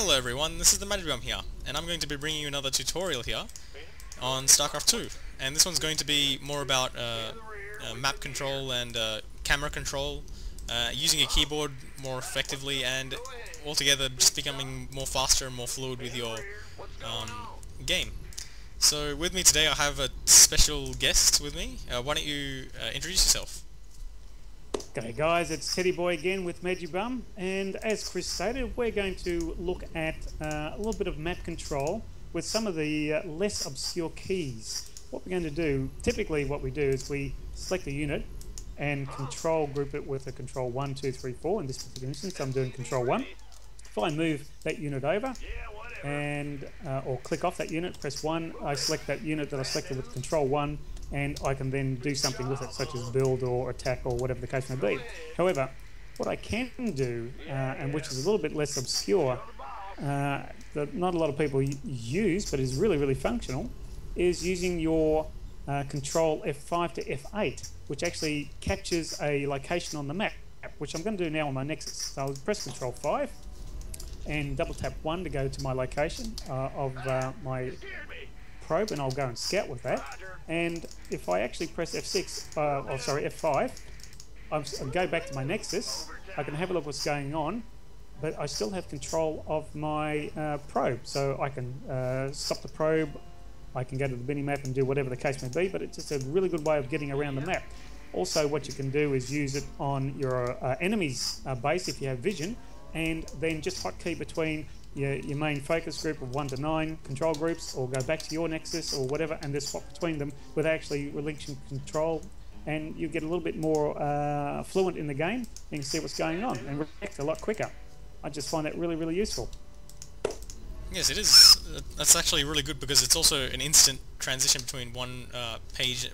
Hello everyone, this is TheMagiBum here, and I'm going to be bringing you another tutorial here on StarCraft 2. And this one's going to be more about map control and camera control, using a keyboard more effectively, and altogether just becoming more faster and more fluid with your game. So with me today I have a special guest with me. Why don't you introduce yourself? G'day guys, it's Teddyboy again with TheMagiBum, and as Chris stated, we're going to look at a little bit of map control with some of the less obscure keys. What we're going to do, typically what we do is we select a unit and control group it with a control 1, 2, 3, 4. In this particular instance I'm doing control 1. If I move that unit over and or click off that unit, press 1, I select that unit that I selected with control 1, and I can then do something with it, such as build or attack or whatever the case may be. However, what I can do, and which is a little bit less obscure, that not a lot of people use, but is really functional, is using your control F5 to F8, which actually captures a location on the map, which I'm going to do now on my Nexus. So I'll press control 5 and double tap 1 to go to my location of my probe, and I'll go and scout with that. And if I actually press F5, I'll go back to my Nexus. I can have a look what's going on, but I still have control of my probe. So I can stop the probe, I can go to the minimap and do whatever the case may be, but it's just a really good way of getting around the map. Also, what you can do is use it on your enemy's base if you have vision, and then just hotkey between your main focus group of 1 to 9 control groups, or go back to your Nexus or whatever and just swap between them without actually relinquishing control, and you get a little bit more fluent in the game. You can see what's going on and react a lot quicker. I just find that really useful. Yes, it is. That's actually really good because it's also an instant transition between one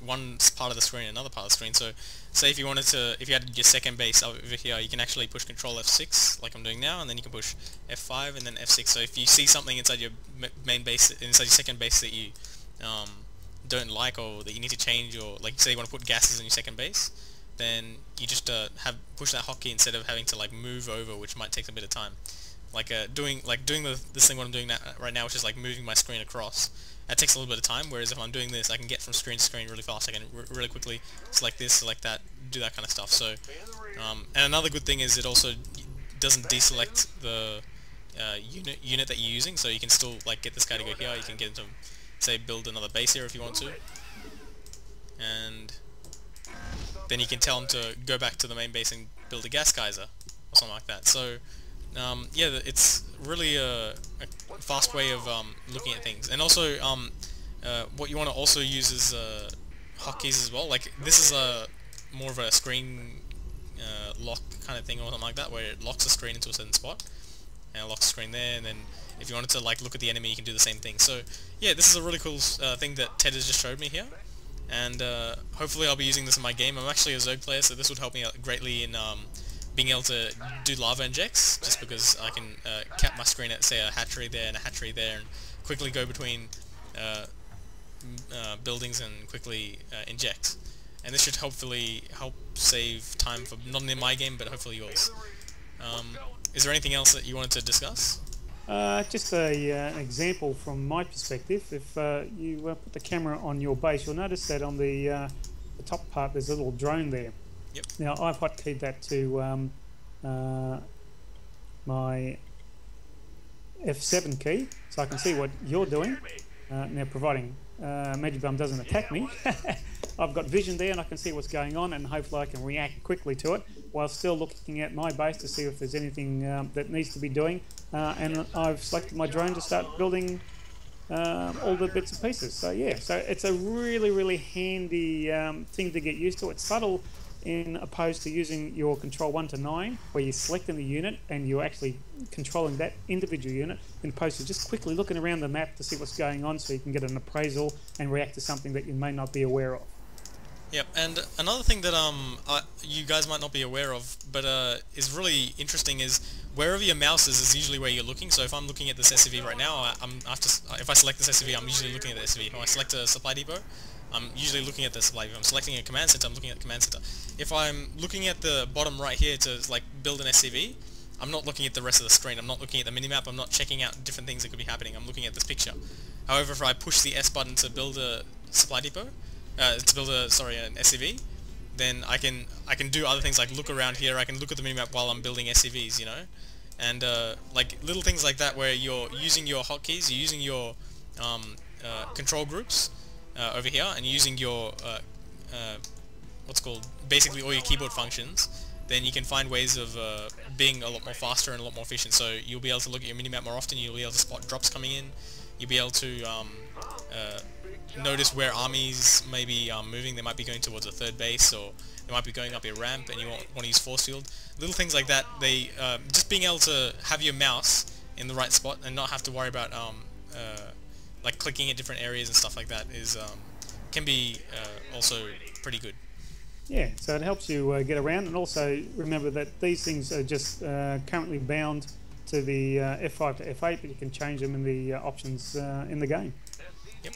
one part of the screen and another part of the screen. So, say if you wanted to, if you had your second base over here, you can actually push Control F6 like I'm doing now, and then you can push F5 and then F6. So if you see something inside your main base, inside your second base that you don't like, or that you need to change, or like say you want to put gases in your second base, then you just push that hotkey instead of having to like move over, which might take a bit of time. Like doing this thing what I'm doing right now, which is like moving my screen across. That takes a little bit of time, whereas if I'm doing this, I can get from screen to screen really fast. I can really quickly select this, select that, do that kind of stuff. So, and another good thing is it also doesn't deselect the unit that you're using, so you can still like get this guy to go here. You can get him to, say, build another base here if you want to, and then you can tell him to go back to the main base and build a gas geyser or something like that. So. Yeah, it's really a fast way of looking at things, and also what you want to also use is hotkeys as well. Like this is more of a screen lock kind of thing or something like that, where it locks the screen into a certain spot, and it locks the screen there. And then if you wanted to like look at the enemy, you can do the same thing. So yeah, this is a really cool thing that Ted has just showed me here, and hopefully I'll be using this in my game. I'm actually a Zerg player, so this would help me out greatly in being able to do lava injects, just because I can cap my screen at, say, a hatchery there and a hatchery there, and quickly go between buildings and quickly inject. And this should hopefully help save time for not only my game, but hopefully yours. Is there anything else that you wanted to discuss? Just an example from my perspective. If you put the camera on your base, you'll notice that on the top part there's a little drone there. Yep. Now I've hotkeyed that to my F7 key, so I can see what you're doing. Now, providing TheMagiBum doesn't attack me, I've got vision there and I can see what's going on, and hopefully I can react quickly to it while still looking at my base to see if there's anything that needs to be doing. And I've selected my drone to start building all the bits and pieces. So yeah, so it's a really handy thing to get used to. It's subtle, in opposed to using your control 1 to 9, where you're selecting the unit and you're actually controlling that individual unit, in opposed to just quickly looking around the map to see what's going on, so you can get an appraisal and react to something that you may not be aware of. Yep, and another thing that you guys might not be aware of, but is really interesting, is wherever your mouse is usually where you're looking. So if I'm looking at this SCV right now, if I select this SCV, I'm usually looking at the SCV. If I select a supply depot, I'm usually looking at the supply. If I'm selecting a command center, I'm looking at the command center. If I'm looking at the bottom right here to like build an SCV, I'm not looking at the rest of the screen. I'm not looking at the minimap. I'm not checking out different things that could be happening. I'm looking at this picture. However, if I push the S button to build a supply depot, an SCV, then I can do other things like look around here. I can look at the minimap while I'm building SCVs, you know, and like little things like that where you're using your hotkeys, you're using your control groups over here, and using your what's called basically all your keyboard functions. Then you can find ways of being a lot more faster and a lot more efficient. So you'll be able to look at your minimap more often. You'll be able to spot drops coming in. You'll be able to notice where armies may be moving. They might be going towards a third base, or they might be going up a ramp, and you want to use force field. Little things like that. They just being able to have your mouse in the right spot and not have to worry about like clicking at different areas and stuff like that is can be also pretty good. Yeah, so it helps you get around, and also remember that these things are just currently bound to the F5 to F8, but you can change them in the options in the game. Yep.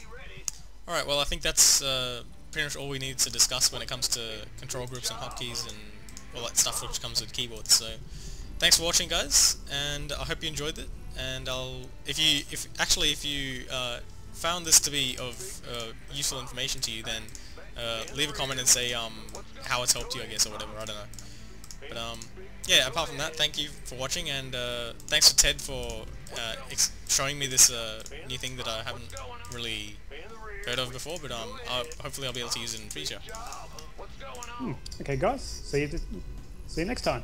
Alright, well I think that's pretty much all we need to discuss when it comes to control groups and hotkeys and all that stuff which comes with keyboards. So thanks for watching, guys, and I hope you enjoyed it. And if you found this to be of useful information to you, then leave a comment and say how it's helped you, I guess, or whatever, I don't know. But yeah, apart from that, thank you for watching, and thanks to Ted for showing me this new thing that I haven't really heard of before, but hopefully I'll be able to use it in the future. Okay guys, see you next time.